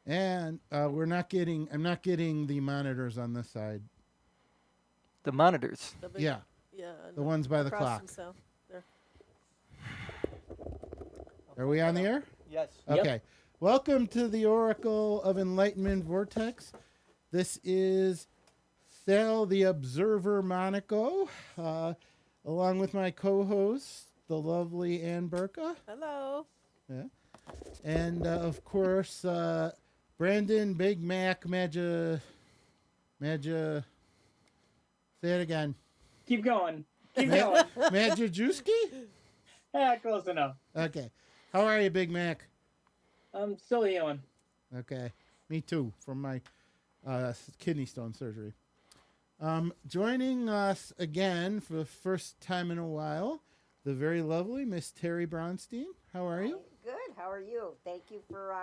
And I'm not getting the monitors on this side. The monitors. The big, Yeah, yeah, the and ones by the across from clock. South. There. Are we on the Hello. air? Yes. Yep. Okay. Welcome to the Oracle of Enlightenment Vortex. This is Sal the Observer Monaco, along with my co-host, the lovely Ann Burka. Hello. Yeah. And of course, Brandon Big Mac Maja. Say it again. Keep going. Keep going. Majajewski? Close enough. Okay. How are you, Big Mac? I'm still healing. Okay. Me too, from my kidney stone surgery. Joining us again for the first time in a while, the very lovely Miss Terry Braunstein. How are you? Good. How are you? Thank you for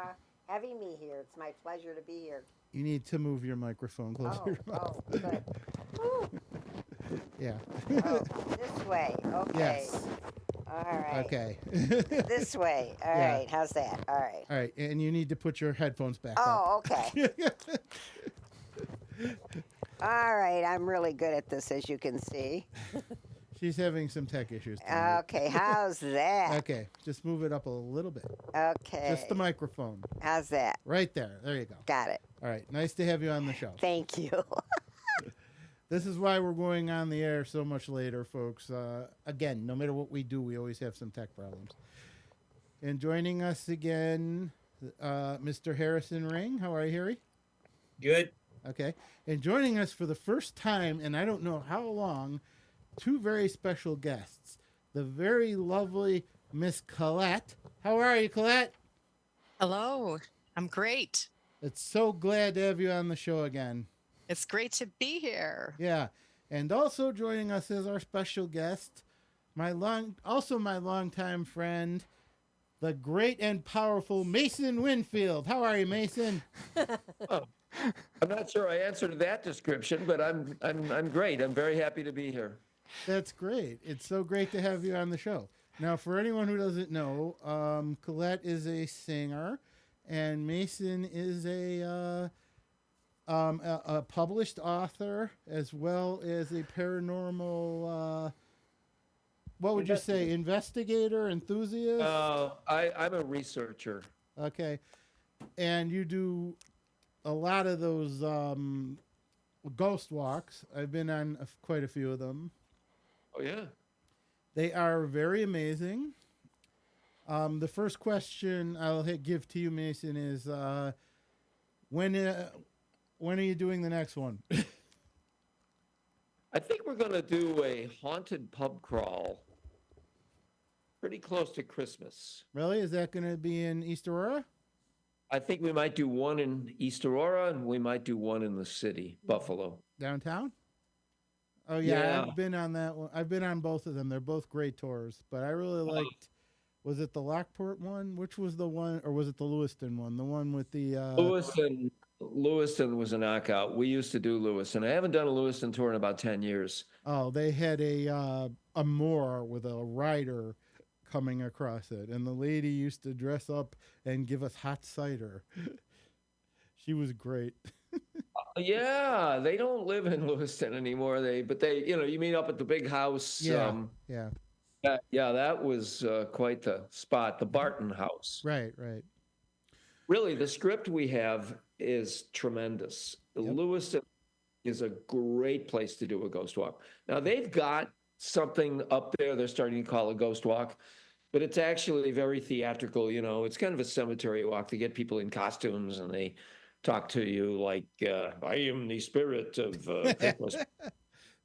having me here. It's my pleasure to be here. You need to move your microphone closer to your mouth. Good. Woo. Yeah. Oh, this way. Okay. Yes. All right. Okay. This way. All Yeah. right. How's that? All right. All right, and you need to put your headphones back Oh, okay. up. All right. I'm really good at this, as you can see. She's having some tech issues tonight. Okay. How's that? Okay, just move it up a little bit. Okay. Just the microphone. How's that? Right there. There you go. Got it. All right, nice to have you on the show. Thank you. This is why we're going on the air so much later, folks. Again, no matter what we do, we always have some tech problems. And joining us again, Mr. Harrison Ring. How are you, Harry? Good. Okay. And joining us for the first time, and I don't know how long, two very special guests. The very lovely Miss Colette. How are you, Colette? Hello, I'm great. It's so glad to have you on the show again. It's great to be here. Yeah. And also joining us is our special guest, my longtime friend, the great and powerful Mason Winfield. How are you, Mason? Oh, I'm not sure I answered that description, but I'm great. I'm very happy to be here. That's great. It's so great to have you on the show. Now, for anyone who doesn't know, Colette is a singer, and Mason is a published author as well as a paranormal. What would you say? Investigator, enthusiast? I'm a researcher. Okay, and you do a lot of those ghost walks. I've been on quite a few of them. Oh yeah. They are very amazing. The first question I'll give to you, Mason, is when are you doing the next one? I think we're going to do a haunted pub crawl pretty close to Christmas. Really? Is that going to be in East Aurora? I think we might do one in East Aurora and we might do one in the city, Buffalo. Downtown? Oh yeah, Yeah. I've been on that one. I've been on both of them. They're both great tours, but I really liked. Was it the Lockport one? Which was the one, or was it the Lewiston one? The one with the. Lewiston was a knockout. We used to do Lewiston. I haven't done a Lewiston tour in about 10 years. Oh, they had a moor with a rider coming across it, and the lady used to dress up and give us hot cider. She was great. Yeah, they don't live in Lewiston anymore. You meet up at the big house. Yeah, yeah, Yeah, that was quite the spot, the Barton House. right. Really, the script we have is tremendous. Yep. Lewiston is a great place to do a ghost walk. Now, they've got something up there they're starting to call a ghost walk, but it's actually very theatrical. It's kind of a cemetery walk. They get people in costumes and they talk to you like, I am the spirit of Christmas.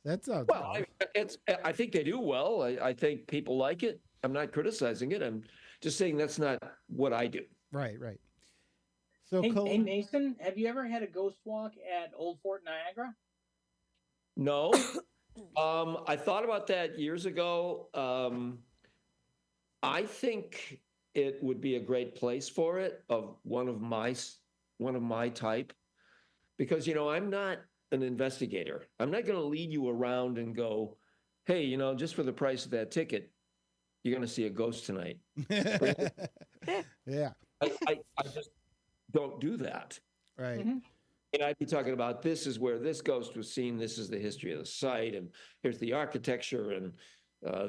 That sounds Well, nice. I think they do well. I think people like it. I'm not criticizing it. I'm just saying that's not what I do. Right. So, Hey, Mason, have you ever had a ghost walk at Old Fort Niagara? No. I thought about that years ago. I think it would be a great place for it, of one of my type, because I'm not an investigator. I'm not going to lead you around and go, hey, just for the price of that ticket, you're going to see a ghost tonight. Yeah. I just don't do that. Right. Mhm. And I'd be talking about, this is where this ghost was seen, this is the history of the site, and here's the architecture, and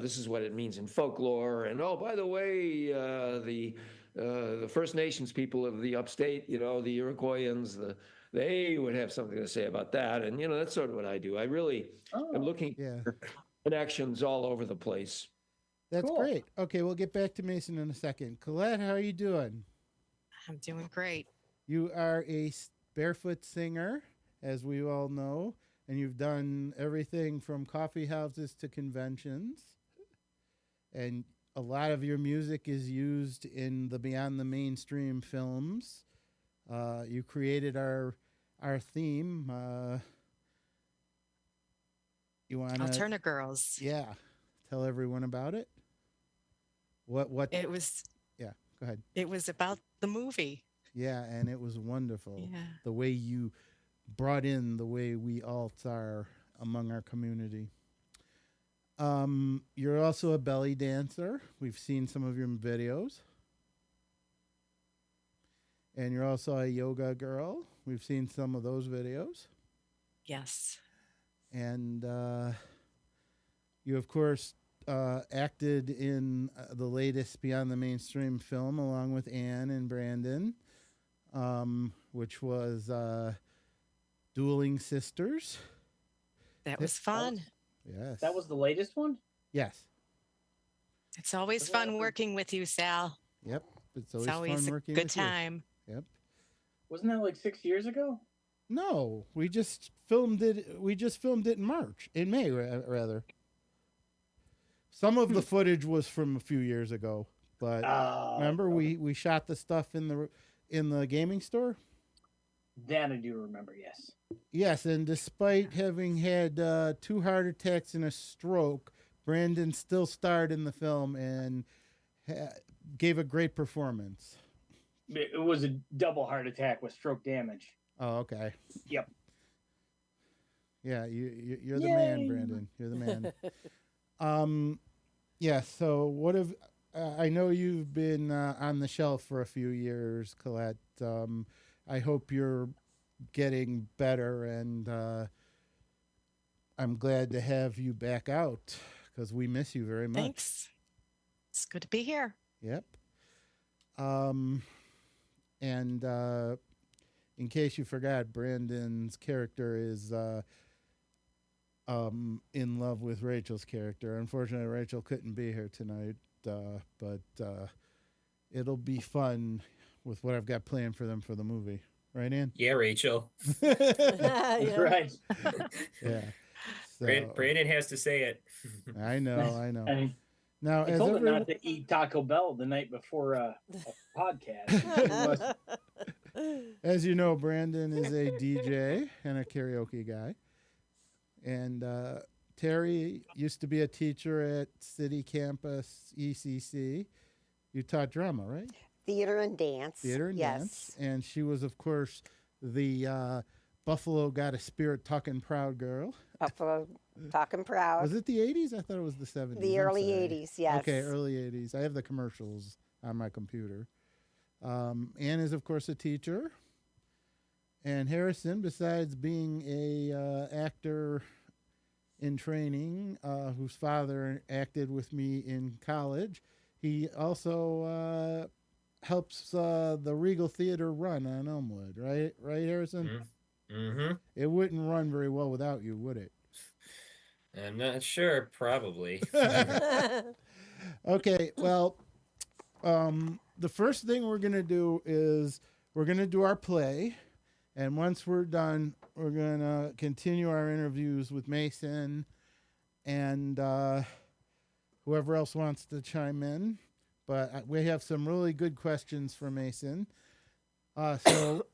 this is what it means in folklore. And oh, by the way, the First Nations people of the upstate, the Iroquoians, they would have something to say about that. And that's sort of what I do. I really am Oh, looking Yeah. for connections all over the place. That's Cool. great. Okay, we'll get back to Mason in a second. Colette, how are you doing? I'm doing great. You are a barefoot singer, as we all know, and you've done everything from coffee houses to conventions. And a lot of your music is used in the Beyond the Mainstream films. You created our theme. You want to? Alterna Girls. Yeah, tell everyone about it. What? It was Yeah, go ahead. it was about the movie. Yeah, and it was wonderful. Yeah. The way you brought in the way we alts are among our community. You're also a belly dancer. We've seen some of your videos. And you're also a yoga girl. We've seen some of those videos. Yes. And you, of course, acted in the latest Beyond the Mainstream film along with Anne and Brandon, which was Dueling Sisters. That was fun. Yes. that was the latest one? Yes. It's always Wasn't that fun the- working with you, Sal. Yep. It's It's always, always fun a working good with you. time. Yep. Wasn't that like 6 years ago? No, we just filmed it. We just filmed it in May, rather. Some of the footage was from a few years ago, but remember we shot the stuff in the gaming store. That I do remember, yes. Yes, and despite having had 2 heart attacks and a stroke, Brandon still starred in the film and gave a great performance. It was a double heart attack with stroke damage. Oh, okay. Yep. Yeah, you're the man, Yay. Brandon. You're the man. Yeah. So what have I know you've been on the shelf for a few years, Colette. I hope you're getting better, and I'm glad to have you back out because we miss you very much. Thanks. It's good to be here. Yep. And in case you forgot, Brandon's character is in love with Rachel's character. Unfortunately, Rachel couldn't be here tonight, but it'll be fun with what I've got planned for them for the movie. Right, Ann? Yeah, Rachel. That's right. Yeah. So, Brandon has to say it. I know. And Now, I as told her everyone, not to eat Taco Bell the night before a podcast. as you know, Brandon is a DJ and a karaoke guy. And Terry used to be a teacher at City Campus ECC. You taught drama, right? Theater and dance. Theater and yes. dance. And she was, of course, the Buffalo Got a Spirit talking proud girl. Buffalo talking proud. Was it the 80s? I thought it was the 70s. The I'm early sorry. 80s, yes. Okay, early 80s. I have the commercials on my computer. Ann is, of course, a teacher. And Harrison, besides being a actor in training, whose father acted with me in college, he also helps the Regal Theater run on Elmwood, right? Right, Harrison? Mm-hmm. It wouldn't run very well without you, would it? I'm not sure. Probably. Okay, well, the first thing we're going to do is we're going to do our play. And once we're done, we're going to continue our interviews with Mason and whoever else wants to chime in. But we have some really good questions for Mason. So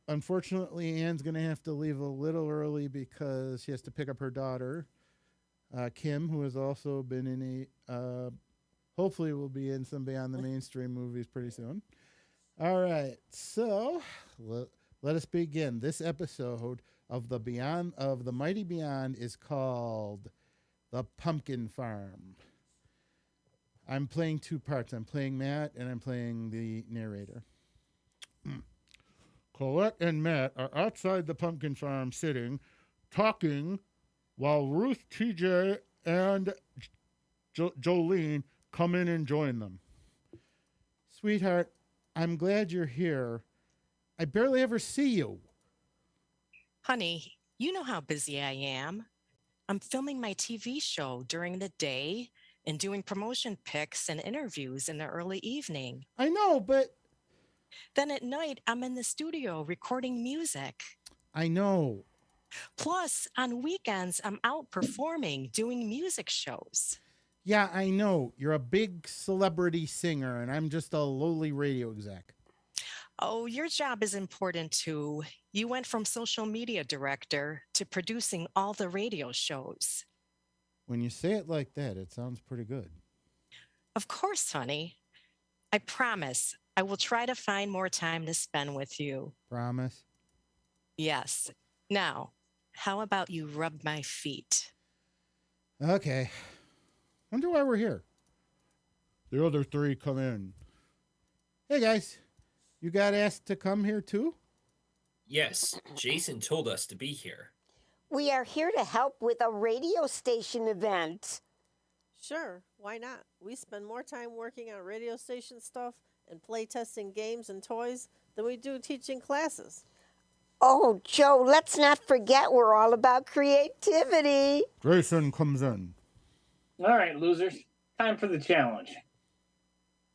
unfortunately, Ann's going to have to leave a little early because she has to pick up her daughter, Kim, who has also been in hopefully will be in some Beyond the Mainstream movies pretty soon. All right, so let us begin. This episode of the Mighty Beyond is called The Pumpkin Farm. I'm playing 2 parts. I'm playing Matt and I'm playing the narrator. Colette and Matt are outside the pumpkin farm sitting, talking, while Ruth, TJ, and Jolene come in and join them. Sweetheart, I'm glad you're here. I barely ever see you. Honey, you know how busy I am. I'm filming my TV show during the day and doing promotion pics and interviews in the early evening. I know, but Then at night, I'm in the studio recording music. I know. Plus, on weekends, I'm out performing, doing music shows. Yeah, I know. You're a big celebrity singer, and I'm just a lowly radio exec. Oh, your job is important too. You went from social media director to producing all the radio shows. When you say it like that, it sounds pretty good. Of course, honey. I promise I will try to find more time to spend with you. Promise? Yes. Now, how about you rub my feet? Okay. Wonder why we're here. The other three come in. Hey, guys. You got asked to come here, too? Yes, Jason told us to be here. We are here to help with a radio station event. Sure, why not? We spend more time working on radio station stuff and play testing games and toys than we do teaching classes. Oh, Joe, let's not forget we're all about creativity. Jason comes in. All right, losers. Time for the challenge.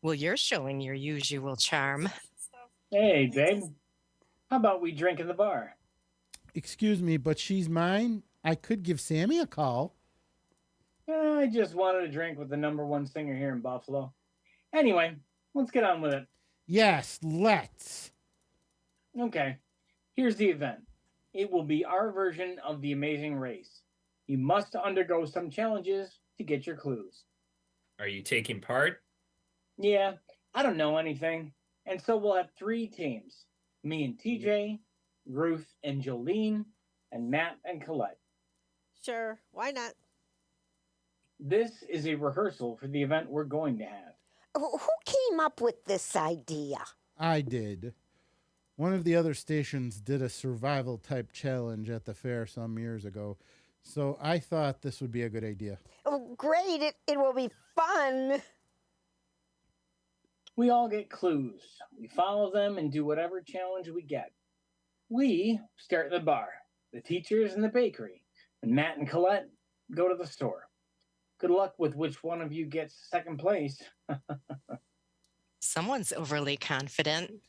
Well, you're showing your usual charm. Hey, babe. How about we drink in the bar? Excuse me, but she's mine. I could give Sammy a call. I just wanted a drink with the #1 singer here in Buffalo. Anyway, let's get on with it. Yes, let's. Okay, here's the event. It will be our version of the Amazing Race. You must undergo some challenges to get your clues. Are you taking part? Yeah, I don't know anything. And so we'll have 3 teams. Me and TJ, Ruth and Jolene, and Matt and Colette. Sure, why not? This is a rehearsal for the event we're going to have. Who came up with this idea? I did. One of the other stations did a survival type challenge at the fair some years ago, so I thought this would be a good idea. Oh, great, it will be fun. We all get clues. We follow them and do whatever challenge we get. We start at the bar, the teachers in the bakery, and Matt and Colette go to the store. Good luck with which one of you gets second place. Someone's overly confident.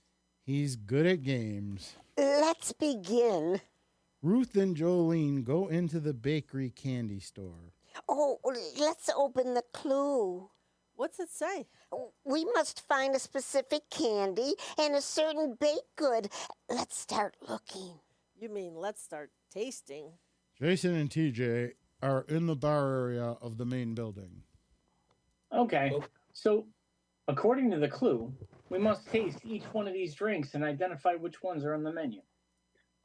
He's good at games. Let's begin. Ruth and Jolene go into the bakery candy store. Oh, let's open the clue. What's it say? We must find a specific candy and a certain baked good. Let's start looking. You mean let's start tasting. Jason and TJ are in the bar area of the main building. Okay, Oh. so according to the clue, we must taste each one of these drinks and identify which ones are on the menu.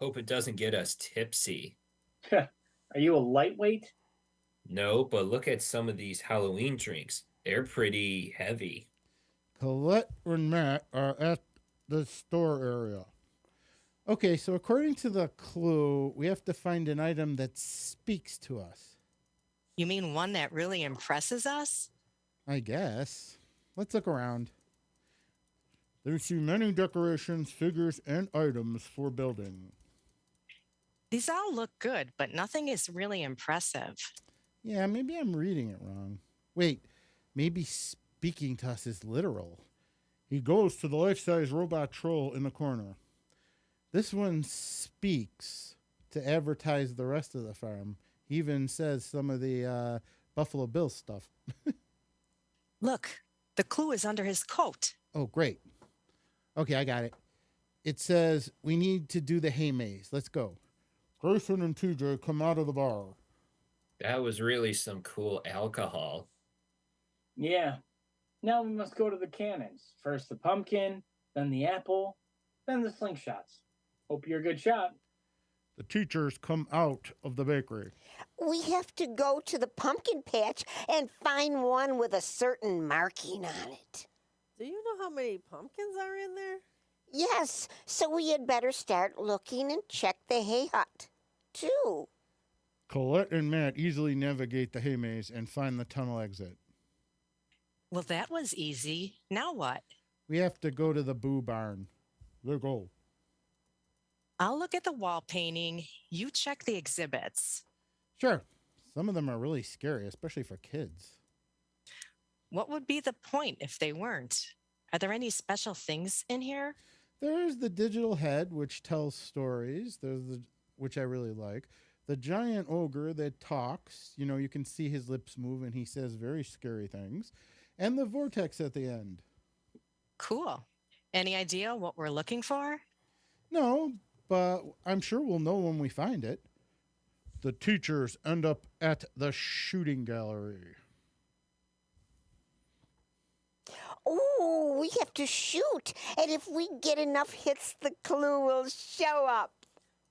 Hope it doesn't get us tipsy. Are you a lightweight? No, but look at some of these Halloween drinks. They're pretty heavy. Colette and Matt are at the store area. Okay, so according to the clue, we have to find an item that speaks to us. You mean one that really impresses us? I guess. Let's look around. There's too many decorations, figures, and items for building. These all look good, but nothing is really impressive. Yeah, maybe I'm reading it wrong. Wait, maybe speaking to us is literal. He goes to the life-size robot troll in the corner. This one speaks to advertise the rest of the farm. He even says some of the Buffalo Bills stuff. Look, the clue is under his coat. Oh, great. Okay, I got it. It says we need to do the hay maze. Let's go. Jason and TJ come out of the bar. That was really some cool alcohol. Yeah. Now we must go to the cannons. First the pumpkin, then the apple, then the slingshots. Hope you're a good shot. The teachers come out of the bakery. We have to go to the pumpkin patch and find one with a certain marking on it. Do you know how many pumpkins are in there? Yes, so we had better start looking and check the hay hut, too. Colette and Matt easily navigate the hay maze and find the tunnel exit. Well, that was easy. Now what? We have to go to the Boo Barn. Let's go. I'll look at the wall painting. You check the exhibits. Sure. Some of them are really scary, especially for kids. What would be the point if they weren't? Are there any special things in here? There's the digital head, which tells stories. Which I really like. The giant ogre that talks. You know, you can see his lips move and he says very scary things. And the vortex at the end. Cool. Any idea what we're looking for? No, but I'm sure we'll know when we find it. The teachers end up at the shooting gallery. Ooh, we have to shoot. And if we get enough hits, the clue will show up.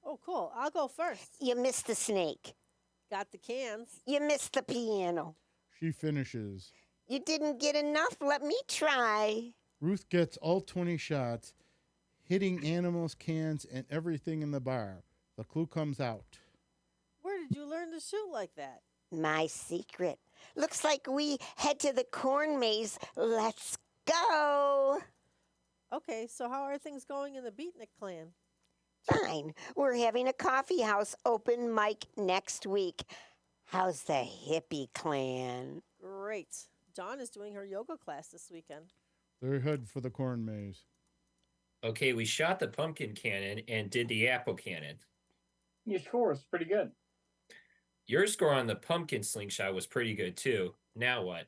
Oh, cool. I'll go first. You missed the snake. Got the cans. You missed the piano. She finishes. You didn't get enough. Let me try. Ruth gets all 20 shots, hitting animals, cans, and everything in the bar. The clue comes out. Where did you learn to shoot like that? My secret. Looks like we head to the corn maze. Let's go. Okay, so how are things going in the Beatnik clan? Fine. We're having a coffee house open mic next week. How's the hippie clan? Great. Dawn is doing her yoga class this weekend. They head for the corn maze. Okay, we shot the pumpkin cannon and did the apple cannon. Your score is pretty good. Your score on the pumpkin slingshot was pretty good too. Now what?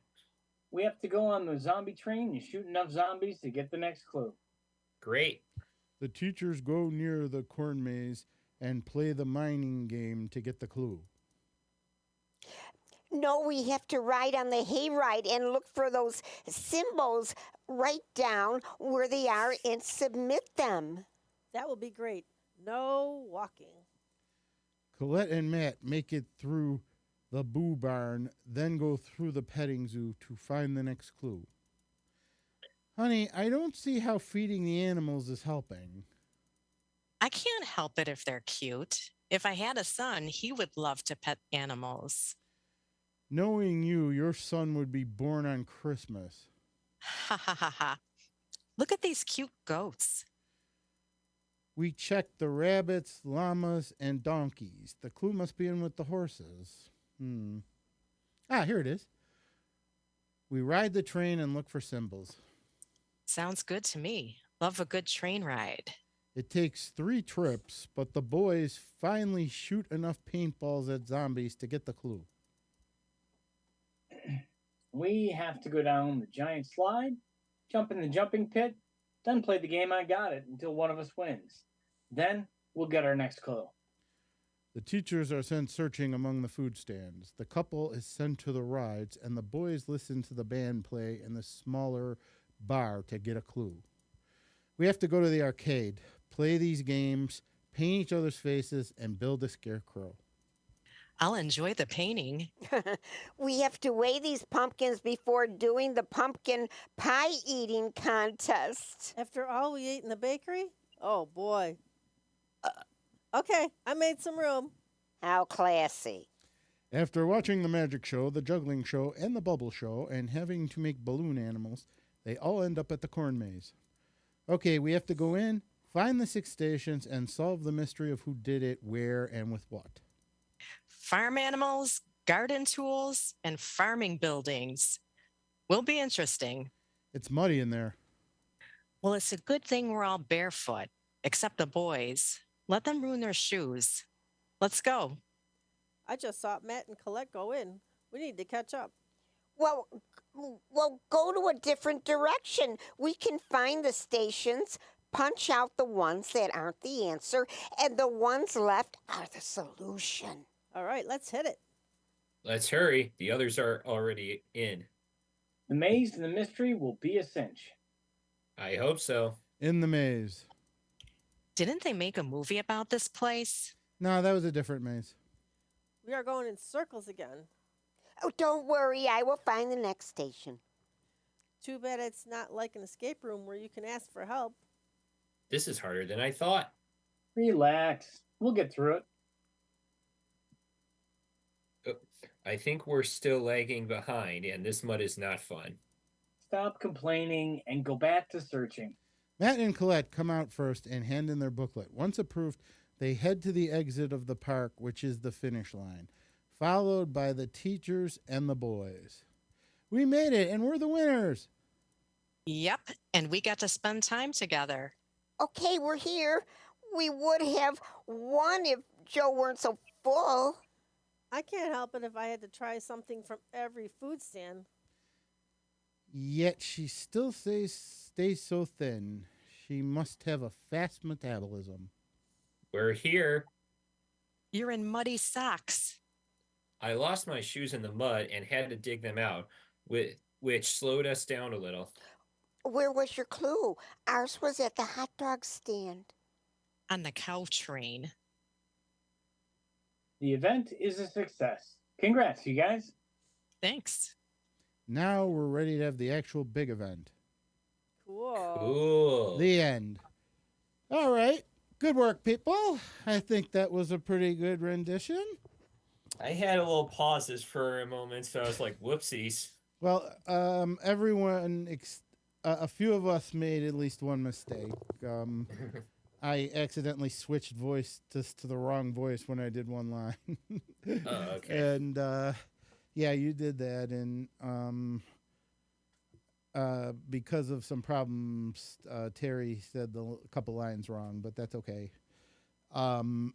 We have to go on the zombie train and shoot enough zombies to get the next clue. Great. The teachers go near the corn maze and play the mining game to get the clue. No, we have to ride on the hayride and look for those symbols. Write down where they are and submit them. That will be great. No walking. Colette and Matt make it through the Boo Barn, then go through the petting zoo to find the next clue. Honey, I don't see how feeding the animals is helping. I can't help it if they're cute. If I had a son, he would love to pet animals. Knowing you, your son would be born on Christmas. Ha ha ha ha. Look at these cute goats. We checked the rabbits, llamas, and donkeys. The clue must be in with the horses. Here it is. We ride the train and look for symbols. Sounds good to me. Love a good train ride. It takes 3 trips, but the boys finally shoot enough paintballs at zombies to get the clue. We have to go down the giant slide, jump in the jumping pit, then play the game I Got It until one of us wins. Then we'll get our next clue. The teachers are sent searching among the food stands. The couple is sent to the rides, and the boys listen to the band play in the smaller bar to get a clue. We have to go to the arcade, play these games, paint each other's faces, and build a scarecrow. I'll enjoy the painting. We have to weigh these pumpkins before doing the pumpkin pie eating contest. After all we ate in the bakery? Oh, boy. Okay, I made some room. How classy. After watching the magic show, the juggling show, and the bubble show, and having to make balloon animals, they all end up at the corn maze. Okay, we have to go in, find the 6 stations, and solve the mystery of who did it, where, and with what. Farm animals, garden tools, and farming buildings. Will be interesting. It's muddy in there. Well, it's a good thing we're all barefoot, except the boys. Let them ruin their shoes. Let's go. I just saw Matt and Colette go in. We need to catch up. Well, go to a different direction. We can find the stations, punch out the ones that aren't the answer, and the ones left are the solution. All right, let's hit it. Let's hurry. The others are already in. The maze and the mystery will be a cinch. I hope so. In the maze. Didn't they make a movie about this place? No, that was a different maze. We are going in circles again. Oh, don't worry. I will find the next station. Too bad it's not like an escape room where you can ask for help. This is harder than I thought. Relax. We'll get through it. I think we're still lagging behind, and this mud is not fun. Stop complaining and go back to searching. Matt and Colette come out first and hand in their booklet. Once approved, they head to the exit of the park, which is the finish line, followed by the teachers and the boys. We made it, and we're the winners. Yep, and we got to spend time together. Okay, we're here. We would have won if Joe weren't so full. I can't help it if I had to try something from every food stand. Yet she still stays so thin. She must have a fast metabolism. We're here. You're in muddy socks. I lost my shoes in the mud and had to dig them out, which slowed us down a little. Where was your clue? Ours was at the hot dog stand. On the cow train. The event is a success. Congrats, you guys. Thanks. Now we're ready to have the actual big event. Cool. Cool. The end. All right. Good work, people. I think that was a pretty good rendition. I had a little pauses for a moment, so I was like, whoopsies. Well, everyone, a few of us made at least one mistake. I accidentally switched voice to the wrong voice when I did one line. Oh, okay. And yeah, you did that, and because of some problems, Terry said a couple lines wrong, but that's okay. You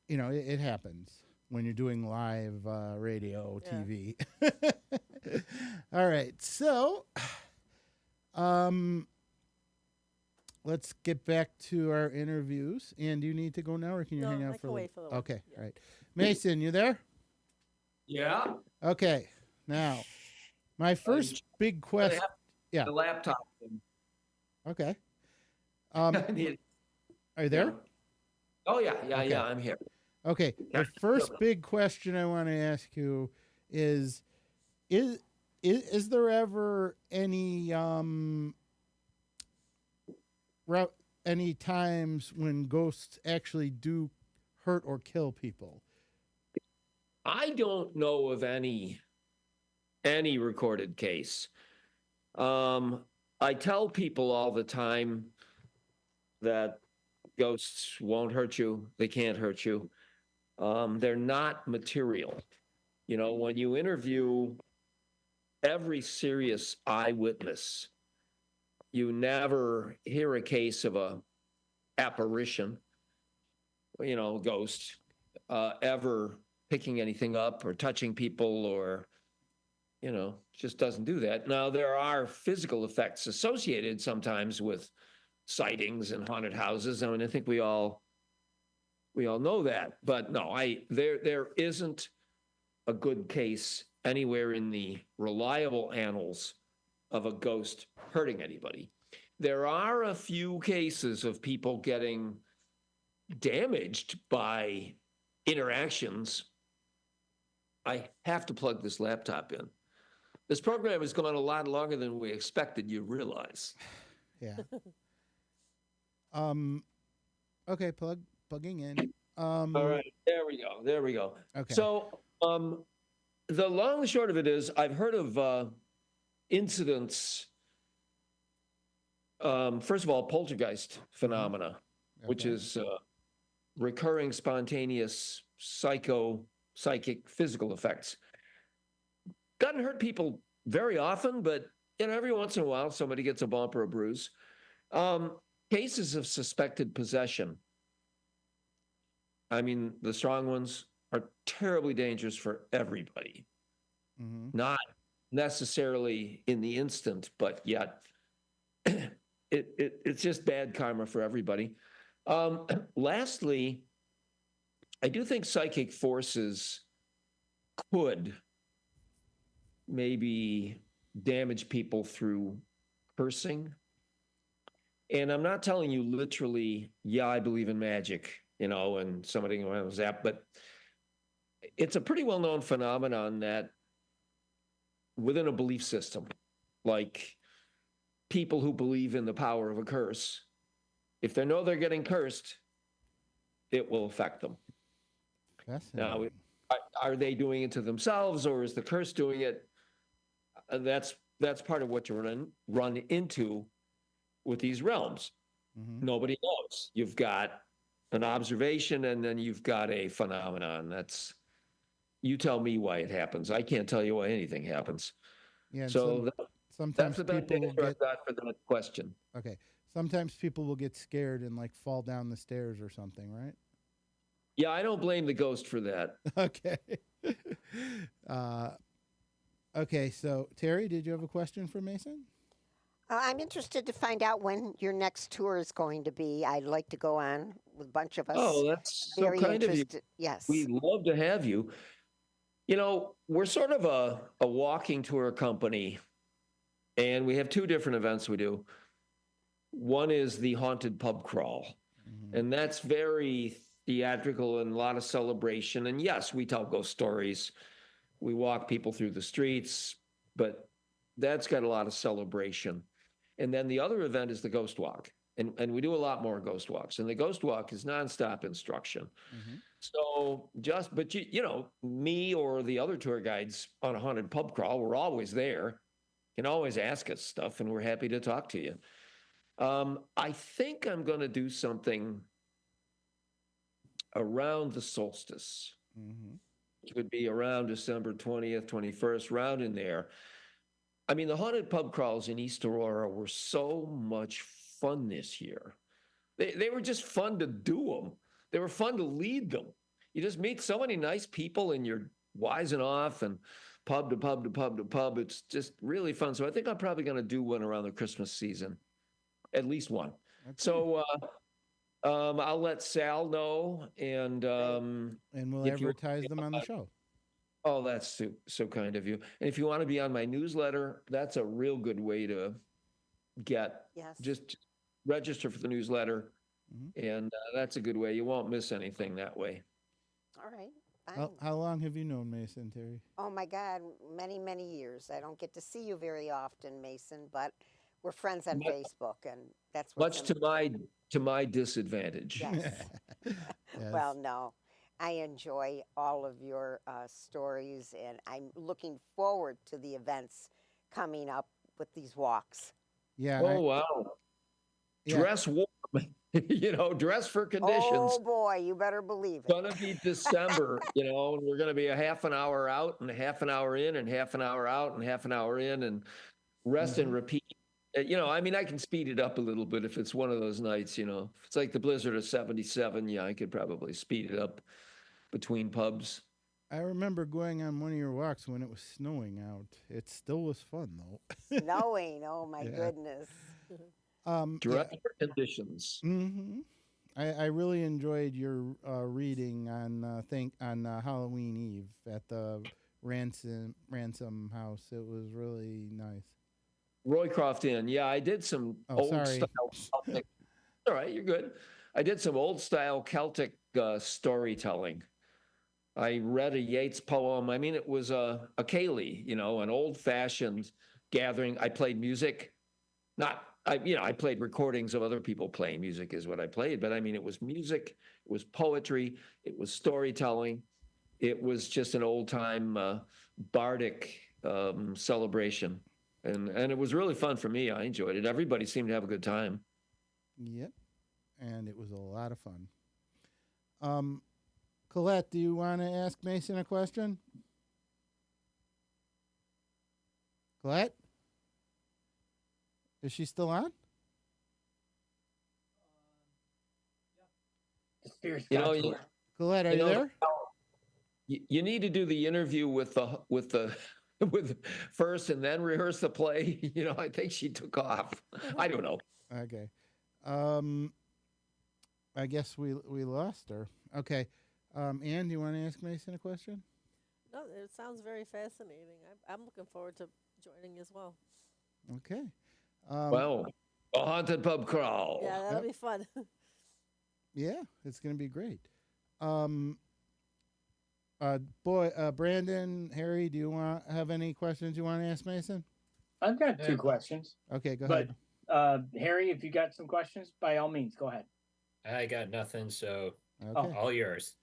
know, it happens when you're doing live radio, Yeah. TV. All right, so let's get back to our interviews. And do you need to go now, or can you No, hang out I for can a wait for little? the Okay, yeah. all right. Mason, you there? Yeah. Okay, now my first big question. Yeah. The laptop. Okay. Are you there? Oh, yeah. Okay. I'm here. Okay. The first big question I want to ask you is there ever any any times when ghosts actually do hurt or kill people? I don't know of any recorded case. I tell people all the time that ghosts won't hurt you. They can't hurt you. They're not material. You know, when you interview every serious eyewitness, you never hear a case of a apparition, you know, ghost, ever picking anything up or touching people, or, you know, just doesn't do that. Now, there are physical effects associated sometimes with sightings and haunted houses. I mean, I think we all know that, but no, there isn't a good case anywhere in the reliable annals of a ghost hurting anybody. There are a few cases of people getting damaged by interactions. I have to plug this laptop in. This program has gone a lot longer than we expected, you realize. Yeah. Okay, plugging in. All right, there we go. Okay. So, the long and short of it is, I've heard of incidents. First of all, poltergeist phenomena, which Okay. is recurring, spontaneous, psychic, physical effects. Doesn't hurt people very often, but you know, every once in a while, somebody gets a bump or a bruise. Cases of suspected possession. I mean, the strong ones are terribly dangerous for everybody. Mhm. Not necessarily in the instant, but yet it's just bad karma for everybody. Lastly, I do think psychic forces could maybe damage people through cursing. And I'm not telling you literally, yeah, I believe in magic, you know, and somebody was that, but it's a pretty well-known phenomenon that within a belief system, like people who believe in the power of a curse if they know they're getting cursed, it will affect them. Now, Fascinating. are they doing it to themselves, or is the curse doing it? That's part of what you run into with these realms. Mhm. Nobody knows. You've got an observation, and then you've got a phenomenon. You tell me why it happens. I can't tell you why anything happens. Yeah, and So that's sometimes the best people will answer get I've got for that question. okay. Sometimes people will get scared and like fall down the stairs or something, right? Yeah, I don't blame the ghost for that. Okay. uh, okay. So Terry, did you have a question for Mason? I'm interested to find out when your next tour is going to be. I'd like to go on with a bunch of us. Oh, that's so Very kind of you. interested. Yes. We'd love to have you. We're sort of a walking tour company, and we have 2 different events we do. One is the haunted pub crawl, and that's very theatrical and a lot of celebration. And yes, we tell ghost stories. We walk people through the streets, but that's got a lot of celebration. And then the other event is the ghost walk. And we do a lot more ghost walks. And the ghost walk is nonstop instruction. So but me or the other tour guides on a haunted pub crawl, we're always there. You can always ask us stuff, and we're happy to talk to you. I think I'm going to do something around the solstice. It would be around December 20th, 21st, round in there. I mean, the haunted pub crawls in East Aurora were so much fun this year. They were just fun to do them. They were fun to lead them. You just meet so many nice people, and you're wising off and pub to pub to pub to pub. It's just really fun. So I think I'm probably going to do one around the Christmas season, at least one. Okay. So I'll let Sal know, and we'll if you- advertise them on the show. Oh, that's so kind of you. And if you want to be on my newsletter, that's a real good way to get. Yes. Just register for the newsletter, and that's a good way. You won't miss anything that way. All right. Fine. How long have you known Mason, Terry? Oh my God, many, many years. I don't get to see you very often, Mason, but we're friends on Facebook, and that's what's Much to my disadvantage. Yes. Yes. Well, no, I enjoy all of your stories, and I'm looking forward to the events coming up with these walks. Yeah. Oh, wow. Yeah. Dress warm. Dress for conditions. Oh boy, you better believe it. It's going to be December, and we're going to be a half an hour out and a half an hour in and half an hour out and half an hour in, and rest and repeat. I mean, I can speed it up a little bit if it's one of those nights, if it's like the blizzard of 77, yeah, I could probably speed it up between pubs. I remember going on one of your walks when it was snowing out. It still was fun, though. Snowing, oh my goodness. Dress for conditions. I really enjoyed your reading on Halloween Eve at the Ransom House. It was really nice. Roycroft Inn. Yeah, I did some old style Celtic. All right, you're good. I did some old style Celtic storytelling. I read a Yeats poem. I mean, it was a ceilidh, an old fashioned gathering. I played music. I played recordings of other people playing music is what I played. But I mean, it was music, it was poetry, it was storytelling. It was just an old time bardic celebration. And it was really fun for me. I enjoyed it. Everybody seemed to have a good time. Yep. And it was a lot of fun. Colette, do you want to ask Mason a question? Colette? Is she still on? Colette, are you there? You need to do the interview with first and then rehearse the play. I think she took off. I don't know. Okay. I guess we lost her. Okay. Ann, do you want to ask Mason a question? No, it sounds very fascinating. I'm looking forward to joining as well. Okay. Well, a haunted pub crawl. Yeah, that'll be fun. Yeah, it's going to be great. Brandon, Harry, do you have any questions you want to ask Mason? I've got 2 questions. Okay, go But ahead. Harry, if you got some questions, by all means, go ahead. I got nothing, so Okay. all yours.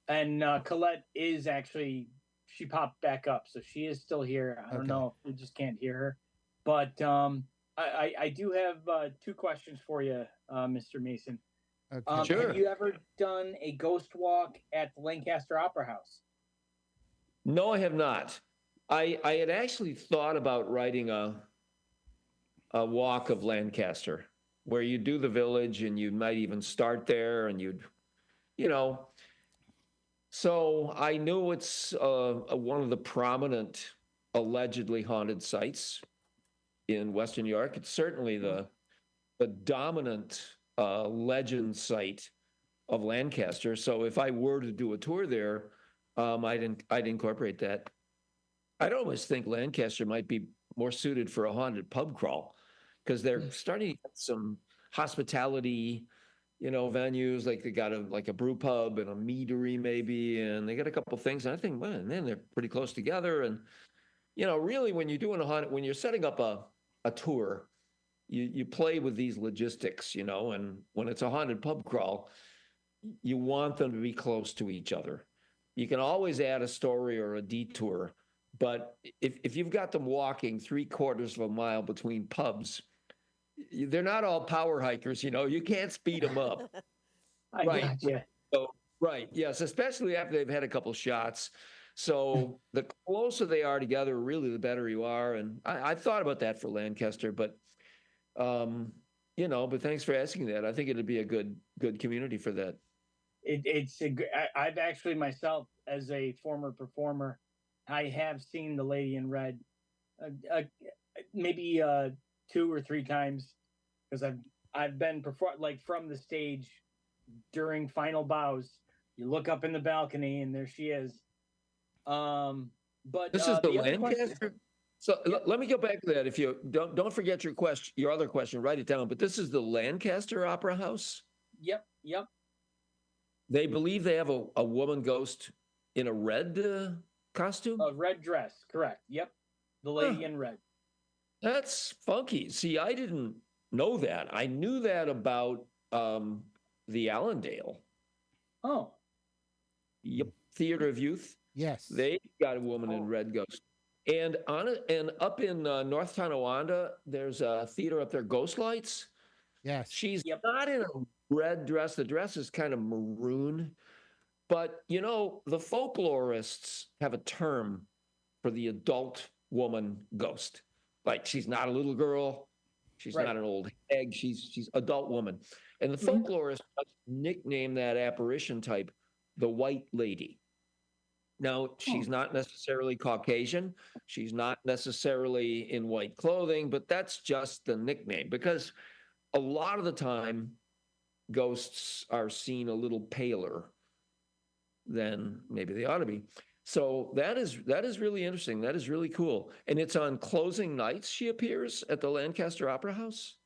And Colette is actually, she popped back up, so she is still here. I don't Okay. know if we just can't hear her, but I do have two questions for you, Mr. Mason. Okay. Sure. Have you ever done a ghost walk at the Lancaster Opera House? No, I have not. I had actually thought about writing a walk of Lancaster, where you do the village and you might even start there and you'd, you know. So I knew it's one of the prominent allegedly haunted sites in Western New York. It's certainly the dominant legend site of Lancaster. So if I were to do a tour there, I'd incorporate that. I'd almost think Lancaster might be more suited for a haunted pub crawl because they're starting to get some hospitality, venues, like they got a brew pub and a meadery maybe, and they got a couple things. And I think, man, then they're pretty close together. And really, when you're doing when you're setting up a tour, you play with these logistics, and when it's a haunted pub crawl, you want them to be close to each other. You can always add a story or a detour, but if you've got them walking 3/4 of a mile between pubs, they're not all power hikers, you can't speed them up. I Right. gotcha. So, right. Yes. Especially after they've had a couple shots. So the closer they are together, really, the better you are. And I thought about that for Lancaster, but, but thanks for asking that. I think it'd be a good community for that. I've actually myself, as a former performer, I have seen the Lady in Red, maybe 2 or 3 times, because I've been from the stage during final bows. You look up in the balcony and there she is. But This is the other Lancaster. question- So let me go back to that. If you don't forget your other question, write it down. But this is the Lancaster Opera House. Yep. They believe they have a woman ghost in a red costume. A red dress, correct? Yep, the Lady in Red. That's funky. See, I didn't know that. I knew that about the Allendale. Oh, Yep, Theater of Youth. Yes. They got a woman in red ghost. And up in North Tonawanda, there's a theater up there, Ghost Lights. Yes. She's not in a red dress. The dress is kind of maroon. But, the folklorists have a term for the adult woman ghost. Like, she's not a little girl. She's Right. not an old hag. She's adult woman. And the folklorists nickname that apparition type the White Lady. Now, she's not necessarily Caucasian. She's not necessarily in white clothing, but that's just the nickname because a lot of the time, ghosts are seen a little paler than maybe they ought to be. So that is really interesting. That is really cool. And it's on closing nights she appears at the Lancaster Opera House.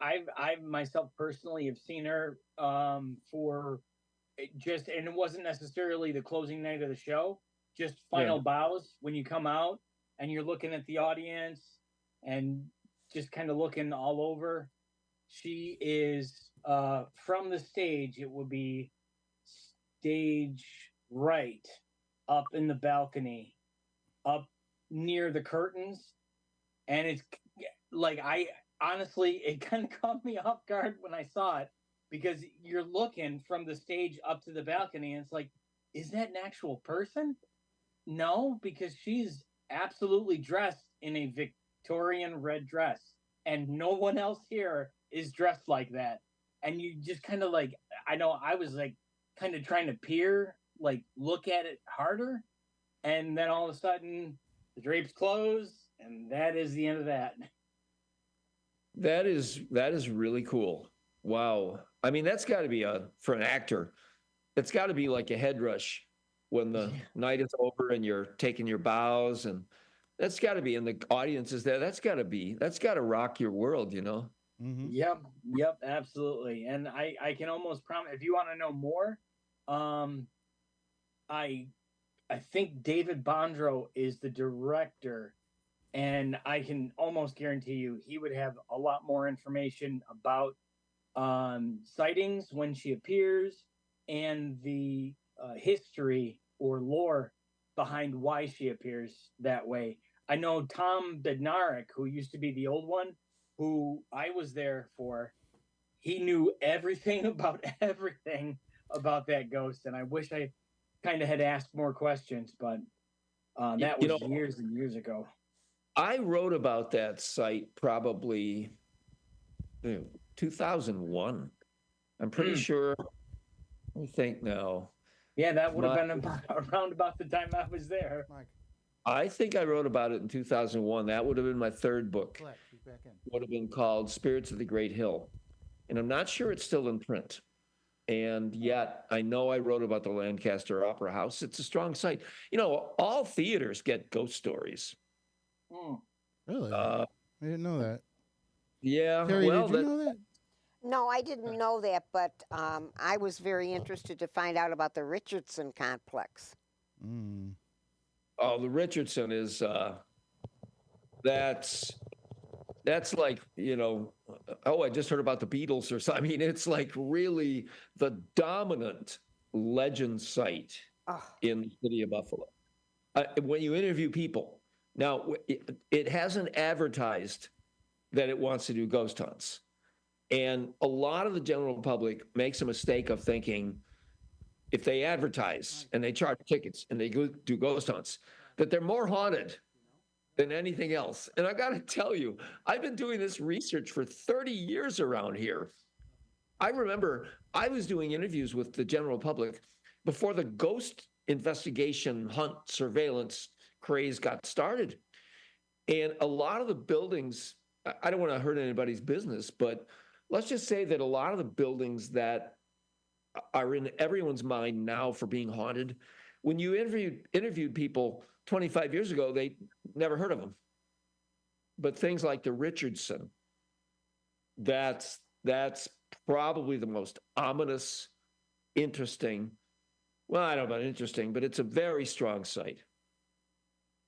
I myself personally have seen her for and it wasn't necessarily the closing night of the show, just final bows when you come out and you're looking at the audience and just kind of looking all over. She is from the stage, it would be stage right up in the balcony, up near the curtains. And it's like, honestly, it kind of caught me off guard when I saw it because you're looking from the stage up to the balcony and it's like, is that an actual person? No, because she's absolutely dressed in a Victorian red dress and no one else here is dressed like that. And you just kind of like, I know I was like kind of trying to peer, like look at it harder. And then all of a sudden the drapes close and that is the end of that. That is really cool. Wow. I mean, that's got to be for an actor, it's got to be like a head rush when the night is over and you're taking your bows, and that's got to be, and the audience is there. That's got to rock your world, Mm-hmm. Yep, absolutely. And I can almost promise, if you want to know more, I think David Bondro is the director and I can almost guarantee you he would have a lot more information about sightings when she appears and the history or lore behind why she appears that way. I know Tom Bednarik, who used to be the old one, who I was there for. He knew everything about everything about that ghost, and I wish I kind of had asked more questions, but that was years and years ago. I wrote about that site probably 2001. I'm pretty sure. Let me think now. Yeah, that would have been around about the time I was there. Mike, I think I wrote about it in 2001. That would have been my third book. Black, he's back in. Would have been called Spirits of the Great Hill. And I'm not sure it's still in print. And yet I know I wrote about the Lancaster Opera House. It's a strong site. You know, all theaters get ghost stories. Really? I didn't know that. Yeah. Terry, well, did you know that? No, I didn't know that, but I was very interested to find out about the Richardson complex. Mm. Oh, the Richardson is that's like, you know, oh, I just heard about the Beatles or something. I mean, it's like really the dominant legend site in the city of Buffalo. When you interview people, now it hasn't advertised that it wants to do ghost hunts. And a lot of the general public makes a mistake of thinking if they advertise and they charge tickets and they go do ghost hunts, that they're more haunted than anything else. And I got to tell you, I've been doing this research for 30 years around here. I remember I was doing interviews with the general public before the ghost investigation, hunt, surveillance craze got started. And a lot of the buildings, I don't want to hurt anybody's business, but let's just say that a lot of the buildings that are in everyone's mind now for being haunted, when you interviewed people 25 years ago, they never heard of them. But things like the Richardson, that's probably the most ominous, interesting. Well, I don't know about interesting, but it's a very strong site.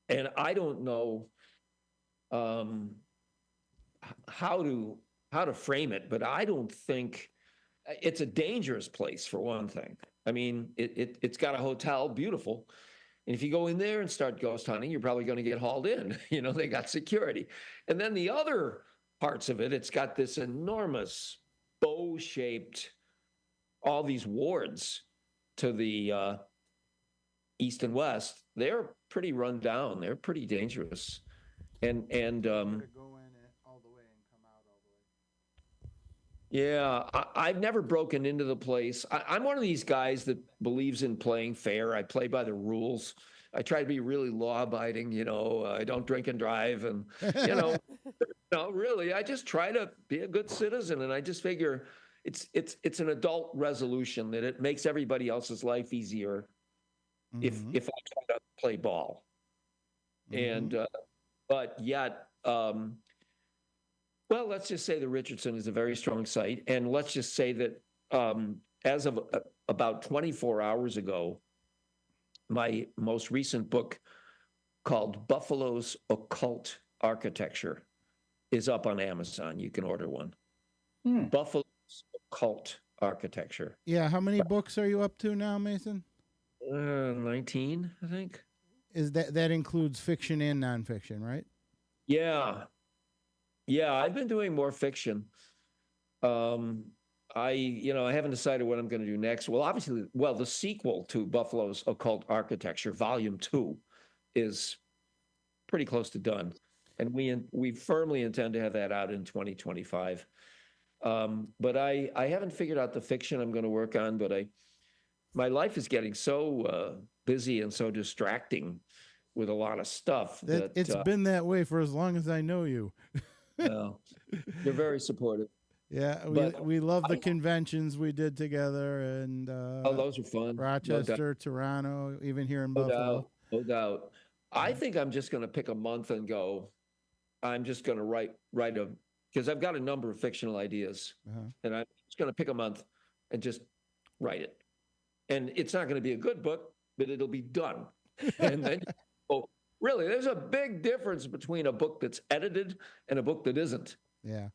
And I don't know how to frame it, but I don't think it's a dangerous place for one thing. I mean, it's got a hotel, beautiful. And if you go in there and start ghost hunting, you're probably going to get hauled in. You know, they got security. And then the other parts of it, it's got this enormous bow-shaped, all these wards to the east and west. They're pretty run down. They're pretty dangerous. And Go in all the way and come out all the way. yeah, I've never broken into the place. I'm one of these guys that believes in playing fair. I play by the rules. I try to be really law-abiding. You know, I don't drink and drive, and you know, no, really, I just try to be a good citizen. And I just figure it's an adult resolution that it makes everybody else's life easier if I try to play ball. And but yet. Well, let's just say the Richardson is a very strong site. And let's just say that as of about 24 hours ago, my most recent book called Buffalo's Occult Architecture is up on Amazon. You can order one. Buffalo's Occult Architecture. Yeah, how many books are you up to now, Mason? 19, I think. Is that includes fiction and nonfiction, right? Yeah. Yeah, I've been doing more fiction. I haven't decided what I'm going to do next. Well, obviously, the sequel to Buffalo's Occult Architecture, Volume 2, is pretty close to done. And we firmly intend to have that out in 2025. But I haven't figured out the fiction I'm going to work on, but my life is getting so busy and so distracting with a lot of stuff. That it's been that way for as long as I know you. Well, you're very supportive. Yeah, But we love the conventions we did together, and those are fun. Rochester, Toronto, even here in No Buffalo. doubt, no doubt. I think I'm just going to pick a month and go. I'm just going to write because I've got a number of fictional ideas, and I'm just going to pick a month and just write it. And it's not going to be a good book, but it'll be done. And then, really, there's a big difference between a book that's edited and a book that isn't. Yeah.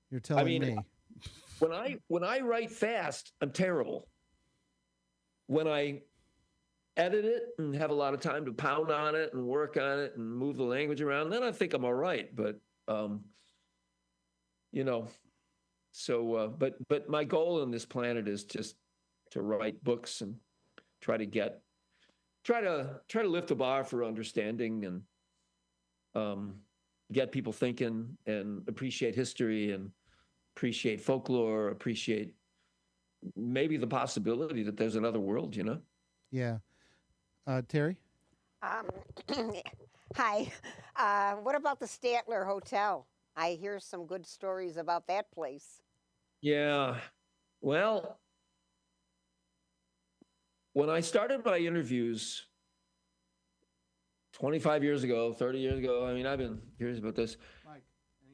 You're telling me. When I write fast, I'm terrible. When I edit it and have a lot of time to pound on it and work on it and move the language around, then I think I'm all right. But you know, so but my goal on this planet is just to write books and try to lift the bar for understanding and get people thinking and appreciate history and appreciate folklore, appreciate maybe the possibility that there's another world, you know? Yeah. Terry? Hi. What about the Statler Hotel? I hear some good stories about that place. Yeah. Well, when I started my interviews 25 years ago, 30 years ago, I mean, I've been curious about this.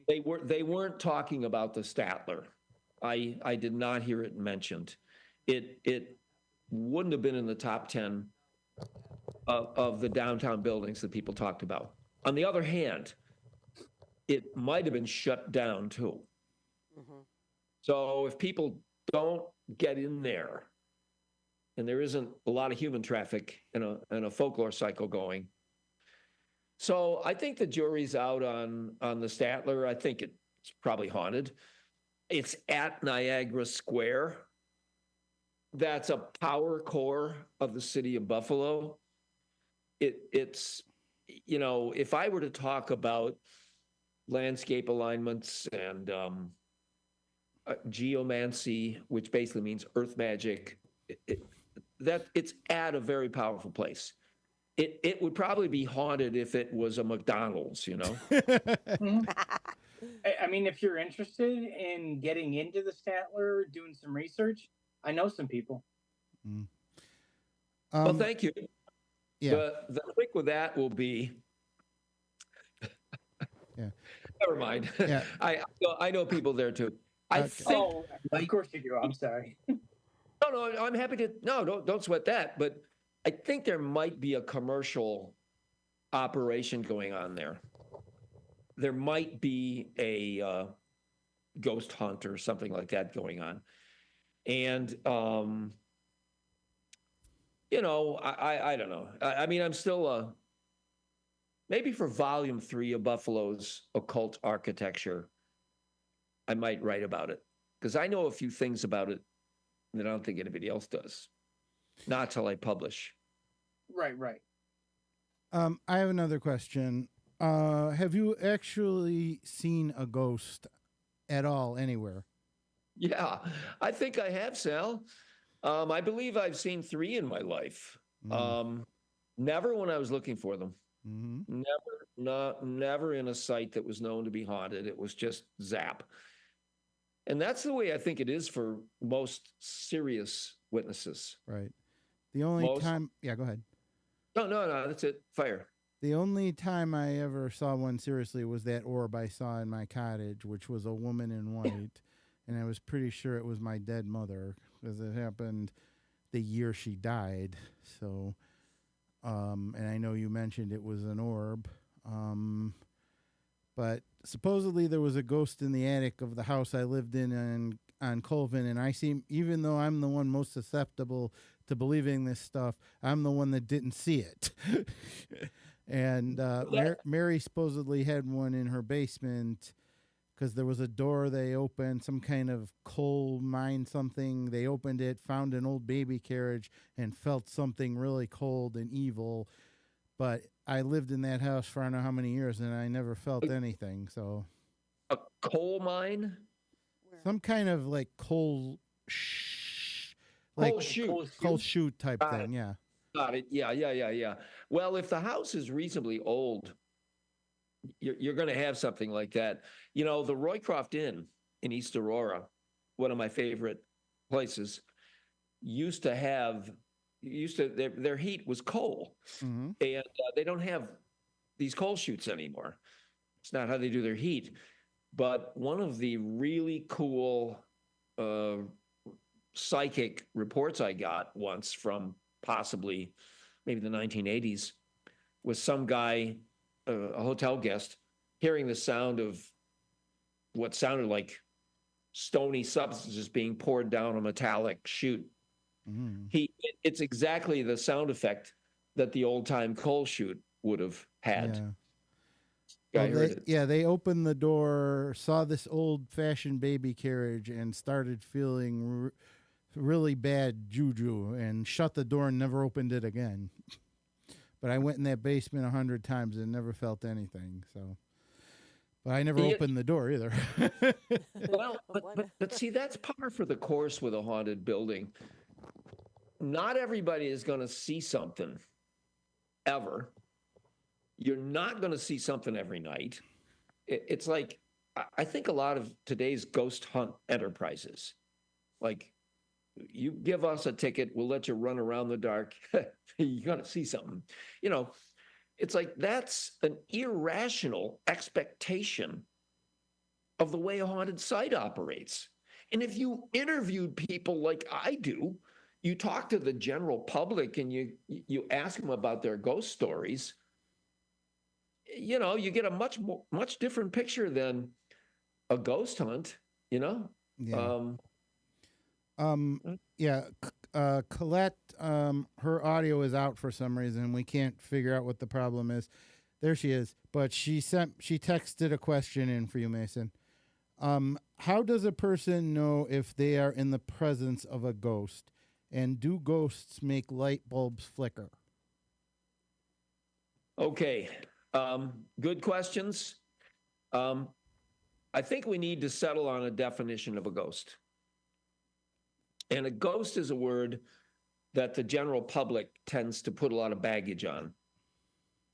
They weren't talking about the Statler. I did not hear it mentioned. It wouldn't have been in the top 10 of the downtown buildings that people talked about. On the other hand, it might have been shut down too. Mm-hmm. So if people don't get in there, and there isn't a lot of human traffic and a folklore cycle going. So I think the jury's out on the Statler. I think it's probably haunted. It's at Niagara Square. That's a power core of the city of Buffalo. It's, you know, if I were to talk about landscape alignments and geomancy, which basically means earth magic, that it's at a very powerful place. It would probably be haunted if it was a McDonald's, you know? I mean, if you're interested in getting into the Statler, doing some research, I know some people. Well, thank you. Yeah. The trick with that will be, Yeah. never mind. Yeah. I know people there too. I Okay. think, Of course you do. I'm sorry. no, I'm happy to, no, don't sweat that. But I think there might be a commercial operation going on there. There might be a ghost hunt or something like that going on. And, you know, I don't know. I mean, I'm still, maybe for volume 3 of Buffalo's occult architecture, I might write about it. Because I know a few things about it that I don't think anybody else does. Not till I publish. Right. I have another question. Have you actually seen a ghost at all anywhere? Yeah, I think I have, Sal. I believe I've seen 3 in my life. Never when I was looking for them. Mm-hmm. Never in a site that was known to be haunted. It was just zap. And that's the way I think it is for most serious witnesses. Right. The only time, yeah, go ahead. No, that's it. Fire. The only time I ever saw one seriously was that orb I saw in my cottage, which was a woman in white. And I was pretty sure it was my dead mother because it happened the year she died. So, and I know you mentioned it was an orb. But supposedly there was a ghost in the attic of the house I lived in on Colvin. And I seem, even though I'm the one most susceptible to believing this stuff, I'm the one that didn't see it. And Mary supposedly had one in her basement because there was a door they opened, some kind of coal mine something. They opened it, found an old baby carriage, and felt something really cold and evil. But I lived in that house for I don't know how many years, and I never felt anything. So, a coal mine? Some kind of like coal chute type thing. Yeah. Got it. Yeah. Well, if the house is reasonably old, you're going to have something like that. You know, the Roycroft Inn in East Aurora, one of my favorite places, their heat was coal. Mm-hmm. And they don't have these coal chutes anymore. It's not how they do their heat. But one of the really cool psychic reports I got once from possibly maybe the 1980s was some guy a hotel guest hearing the sound of what sounded like stony substances being poured down a metallic chute. Mm. It's exactly the sound effect that the old time coal chute would have had. Yeah. Guy Well, heard it. they opened the door, saw this old-fashioned baby carriage, and started feeling really bad juju, and shut the door and never opened it again. But I went in that basement 100 times and never felt anything. So, but I never opened the door either. Well, but see, that's par for the course with a haunted building. Not everybody is going to see something ever. You're not going to see something every night. It's like, I think a lot of today's ghost hunt enterprises, like, you give us a ticket, we'll let you run around the dark. You're going to see something. You know, it's like that's an irrational expectation of the way a haunted site operates. And if you interviewed people like I do, you talk to the general public and you ask them about their ghost stories, you know, you get a much different picture than a ghost hunt, you know? Yeah. Yeah. Colette, her audio is out for some reason. We can't figure out what the problem is. There she is. But she texted a question in for you, Mason. How does a person know if they are in the presence of a ghost? And do ghosts make light bulbs flicker? Okay. Good questions. I think we need to settle on a definition of a ghost. And a ghost is a word that the general public tends to put a lot of baggage on.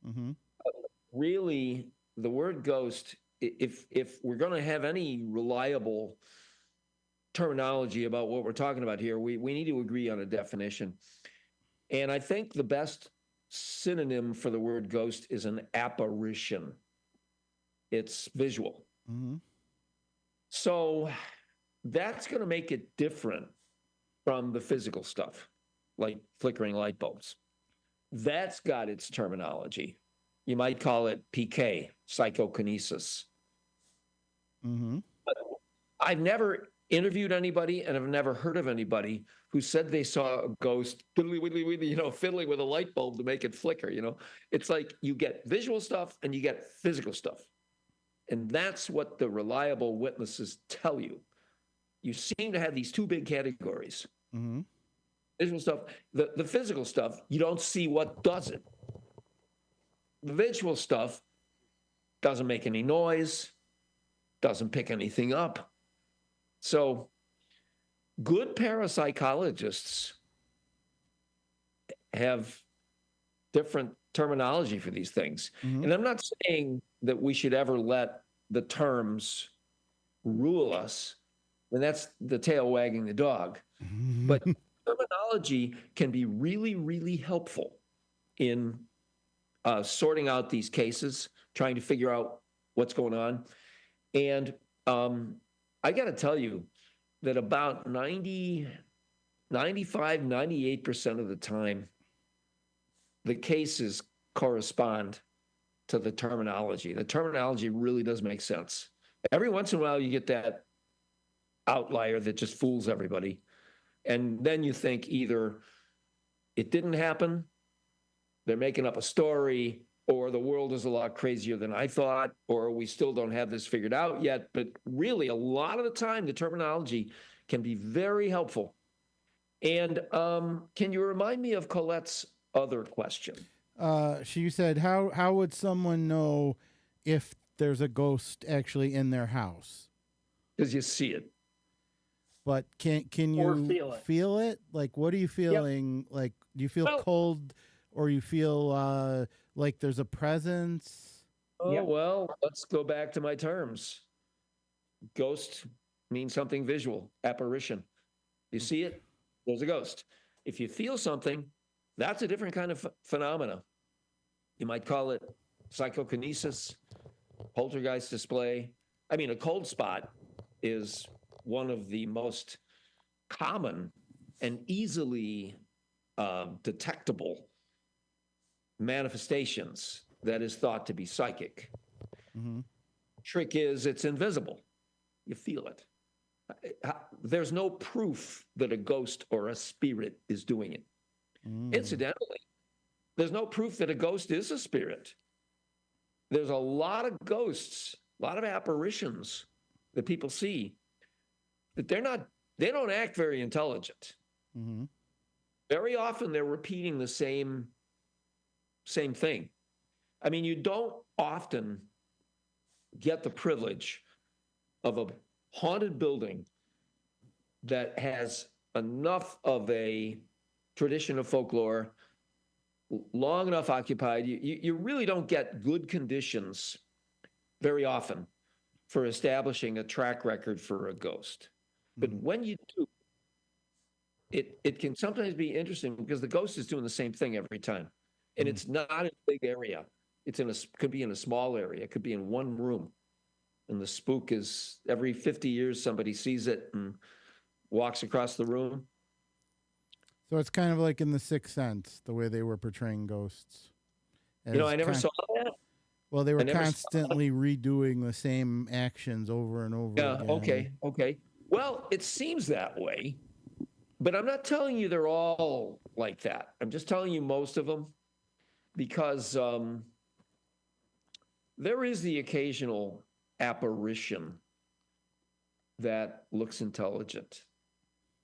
Mm-hmm. Really, the word ghost, if we're going to have any reliable terminology about what we're talking about here, we need to agree on a definition. And I think the best synonym for the word ghost is an apparition. It's visual. Mm-hmm. So that's going to make it different from the physical stuff, like flickering light bulbs. That's got its terminology. You might call it PK, psychokinesis. Mm-hmm. I've never interviewed anybody, and I've never heard of anybody who said they saw a ghost fiddling with a light bulb to make it flicker. You know, it's like you get visual stuff and you get physical stuff. And that's what the reliable witnesses tell you. You seem to have these two big categories. Mm-hmm. Visual stuff, the physical stuff, you don't see what does it. The visual stuff doesn't make any noise, doesn't pick anything up. So good parapsychologists have different terminology for these things. Mm-hmm. And I'm not saying that we should ever let the terms rule us, and that's the tail wagging the dog. But terminology can be really, really helpful in sorting out these cases, trying to figure out what's going on. And I got to tell you that about 95, 98% of the time, the cases correspond to the terminology. The terminology really does make sense. Every once in a while, you get that outlier that just fools everybody. And then you think either it didn't happen, they're making up a story, or the world is a lot crazier than I thought, or we still don't have this figured out yet. But really, a lot of the time, the terminology can be very helpful. And can you remind me of Colette's other question? She said, how would someone know if there's a ghost actually in their house? Because you see it. But can you Or feel it. Like, what are you feeling? Yep. Like, do you feel cold, or you feel like there's a presence? Oh, yep. Well, let's go back to my terms. Ghost means something visual, apparition. You see it, there's a ghost. If you feel something, that's a different kind of phenomena. You might call it psychokinesis, poltergeist display. I mean, a cold spot is one of the most common and easily detectable manifestations that is thought to be psychic. Mm-hmm. Trick is it's invisible. You feel it. There's no proof that a ghost or a spirit is doing it. Incidentally, there's no proof that a ghost is a spirit. There's a lot of ghosts, a lot of apparitions that people see, but they don't act very intelligent. Mm-hmm. Very often they're repeating the same thing. I mean, you don't often get the privilege of a haunted building that has enough of a tradition of folklore, long enough occupied. You really don't get good conditions very often for establishing a track record for a ghost. But when you do, it can sometimes be interesting because the ghost is doing the same thing every time. And it's not in a big area. Could be in a small area. It could be in one room. And the spook is every 50 years, somebody sees it and walks across the room. So it's kind of like in The Sixth Sense, the way they were portraying ghosts. I never saw that. Well, they were constantly redoing the same actions over and over again. Okay. Well, it seems that way, but I'm not telling you they're all like that. I'm just telling you most of them, because there is the occasional apparition that looks intelligent,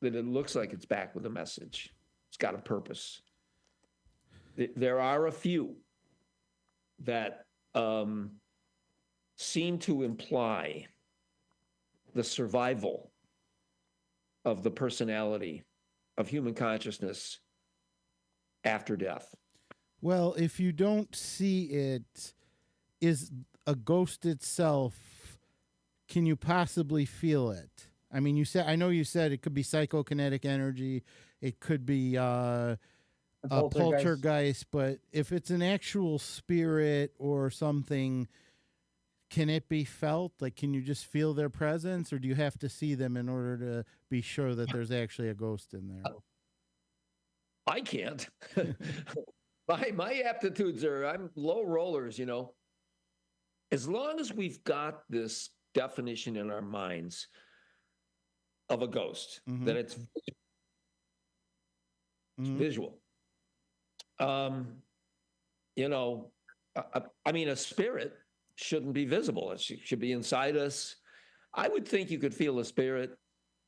that it looks like it's back with a message. It's got a purpose. There are a few that seem to imply the survival of the personality of human consciousness after death. Well, if you don't see it, is a ghost itself, can you possibly feel it? I mean, I know you said it could be psychokinetic energy, it could be a poltergeist, but if it's an actual spirit or something, can it be felt? Like, can you just feel their presence, or do you have to see them in order to be sure that there's actually a ghost in there? I can't. My aptitudes I'm low rollers, As long as we've got this definition in our minds of a ghost, that it's visual. I mean, a spirit shouldn't be visible. It should be inside us. I would think you could feel a spirit.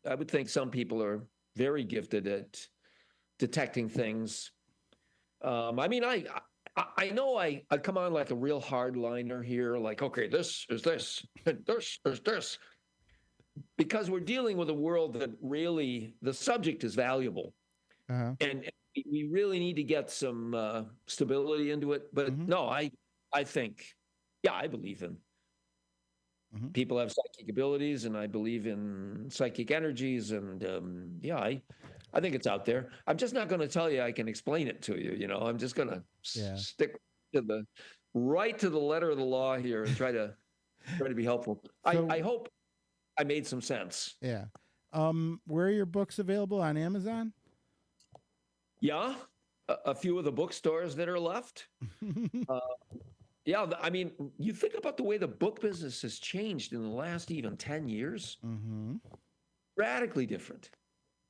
I would think some people are very gifted at detecting things. I mean, I know I come on like a real hardliner here, like, okay, this is this, this is this, because we're dealing with a world that really, the subject is valuable. And we really need to get some stability into it. But no, I think, I believe in people have psychic abilities, and I believe in psychic energies, and I think it's out there. I'm just not going to tell you I can explain it to you. I'm just going to stick to right to the letter of the law here and try to be helpful. So, I hope I made some sense. Yeah. Where are your books available? On Amazon? Yeah, a few of the bookstores that are left. I mean, you think about the way the book business has changed in the last even 10 years. Radically different.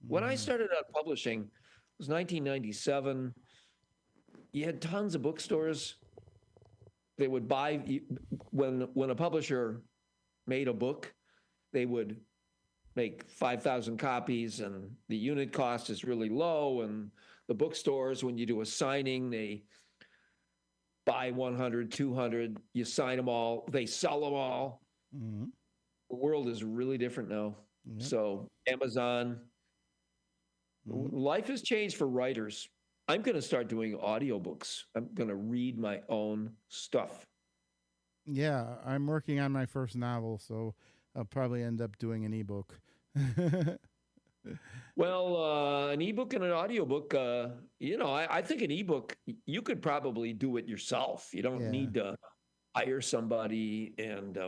When I started out publishing, it was 1997. You had tons of bookstores. They would buy, when a publisher made a book, they would make 5,000 copies, and the unit cost is really low. And the bookstores, when you do a signing, they buy 100, 200, you sign them all, they sell them all. The world is really different now. So Amazon, life has changed for writers. I'm going to start doing audiobooks. I'm going to read my own stuff. Yeah, I'm working on my first novel, so I'll probably end up doing an ebook. Well, an ebook and an audiobook, I think an ebook, you could probably do it yourself. You don't need to hire somebody. And,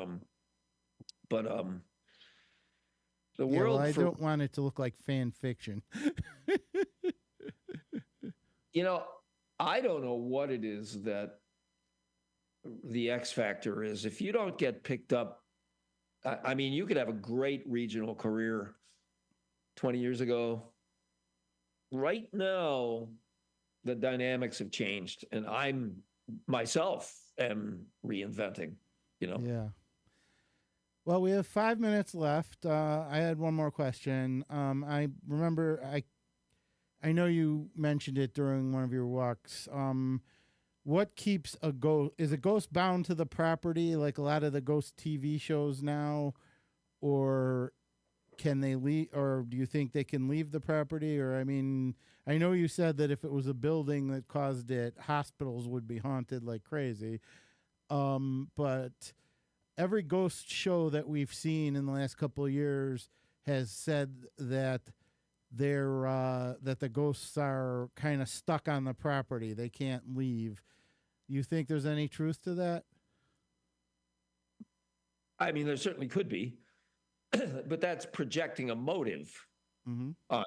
the world. I don't want it to look like fan fiction. I don't know what it is that the X factor is if you don't get picked up, I mean, you could have a great regional career 20 years ago. Right now, the dynamics have changed, and I'm myself am reinventing, you know. Yeah. Well, we have 5 minutes left. I had one more question. I remember I know you mentioned it during one of your walks. What keeps a ghost? Is a ghost bound to the property like a lot of the ghost TV shows now, or can they leave? Or do you think they can leave the property? Or I mean, I know you said that if it was a building that caused it, hospitals would be haunted like crazy. But every ghost show that we've seen in the last couple of years has said that that the ghosts are kind of stuck on the property. They can't leave. You think there's any truth to that? I mean, there certainly could be, but that's projecting a motive. Mm-hmm.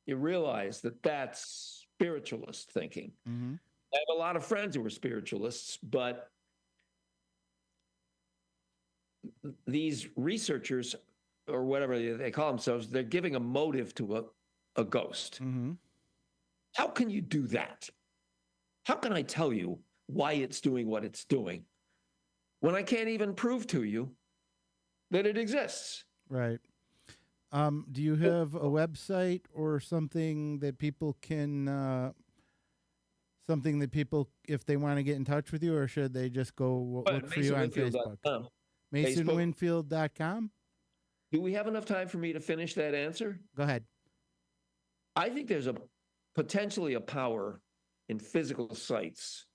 You realize that that's spiritualist thinking. Mm-hmm. I have a lot of friends who are spiritualists, but these researchers, or whatever they call themselves, they're giving a motive to a ghost. Mm-hmm. How can you do that? How can I tell you why it's doing what it's doing when I can't even prove to you that it exists? Right. Do you have a website or something that people can, if they want to get in touch with you, or should they just go look for you on Facebook? MasonWinfield.com? Do we have enough time for me to finish that answer? Go ahead. I think there's potentially a power in physical sites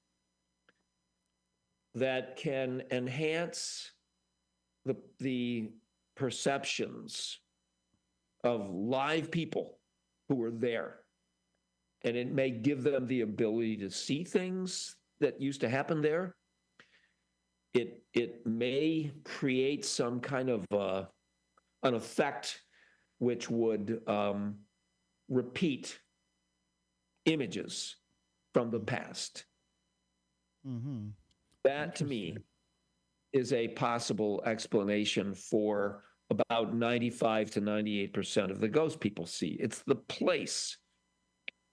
that can enhance the perceptions of live people who were there. And it may give them the ability to see things that used to happen there. It may create some kind of an effect which would repeat images from the past. Mm-hmm. That, to me, is a possible explanation for about 95 to 98% of the ghost people see. It's the place.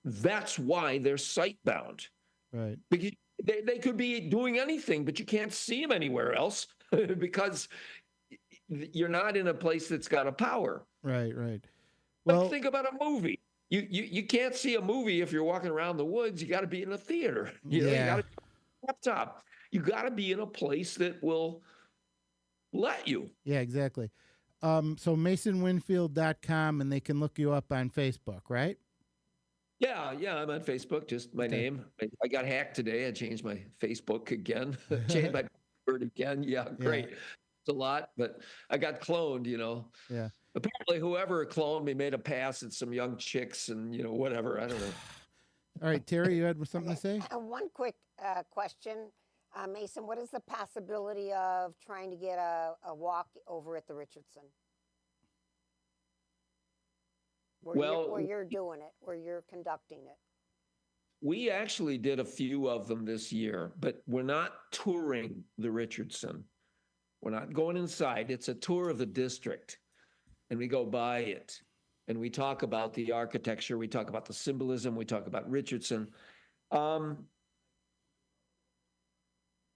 That's why they're sight-bound. Right. Because they could be doing anything, but you can't see them anywhere else because you're not in a place that's got a power. Right, right. But Well, think about a movie. You can't see a movie if you're walking around the woods. You got to be in a theater. You know, you got to be on a laptop. You got to be in a place that will let you. yeah, exactly. So MasonWinfield.com, and they can look you up on Facebook, right? Yeah, I'm on Facebook. Just my name. I got hacked today. I changed my Facebook again. Changed my word again. Yeah, great. Yeah. It's a lot, but I got cloned, you know. Yeah. Apparently, whoever cloned me made a pass at some young chicks and, you know, whatever. I don't know. All right, Terry, you had something to say? One quick question. Mason, what is the possibility of trying to get a walk over at the Richardson? Where you're doing it, where you're conducting it. We actually did a few of them this year, but we're not touring the Richardson. We're not going inside. It's a tour of the district, and we go by it, and we talk about the architecture. We talk about the symbolism. We talk about Richardson.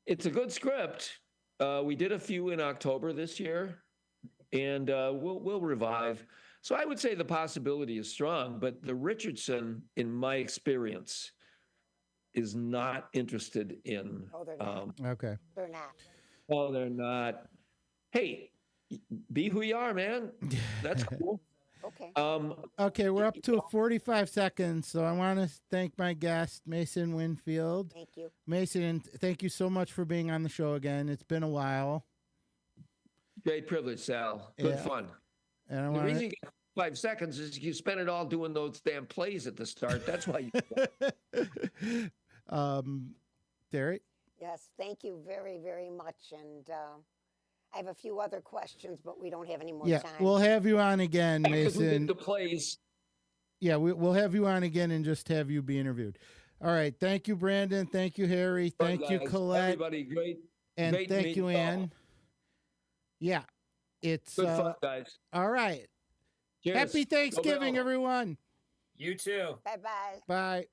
It's a good script. We did a few in October this year, and we'll revive. So I would say the possibility is strong, but the Richardson, in my experience, is not interested in. Oh, they're not. Okay. They're not. Oh, they're not. Hey, be who you are, man. That's cool. Okay. Okay, we're up to 45 seconds, so I want to thank my guest, Mason Winfield. Thank you. Mason, thank you so much for being on the show again. It's been a while. Great privilege, Sal. Good Yeah. fun. And I The want reason you get 5 seconds is you spend it all doing those damn plays at the start. That's why you. Terry? Yes, thank you very, very much. And I have a few other questions, but we don't have any more Yeah, time. we'll have you on again, Because we did Mason. the plays. Yeah, we'll have you on again and just have you be interviewed. All right. Thank you, Brandon. Thank you, Harry. Right, Thank you, guys. Colette. Everybody, great. And great to thank meet you, you all. Ann. Yeah. It's Good fun, guys. all right. Cheers. Happy Go Thanksgiving, Bills. everyone. You too. Bye bye. Bye.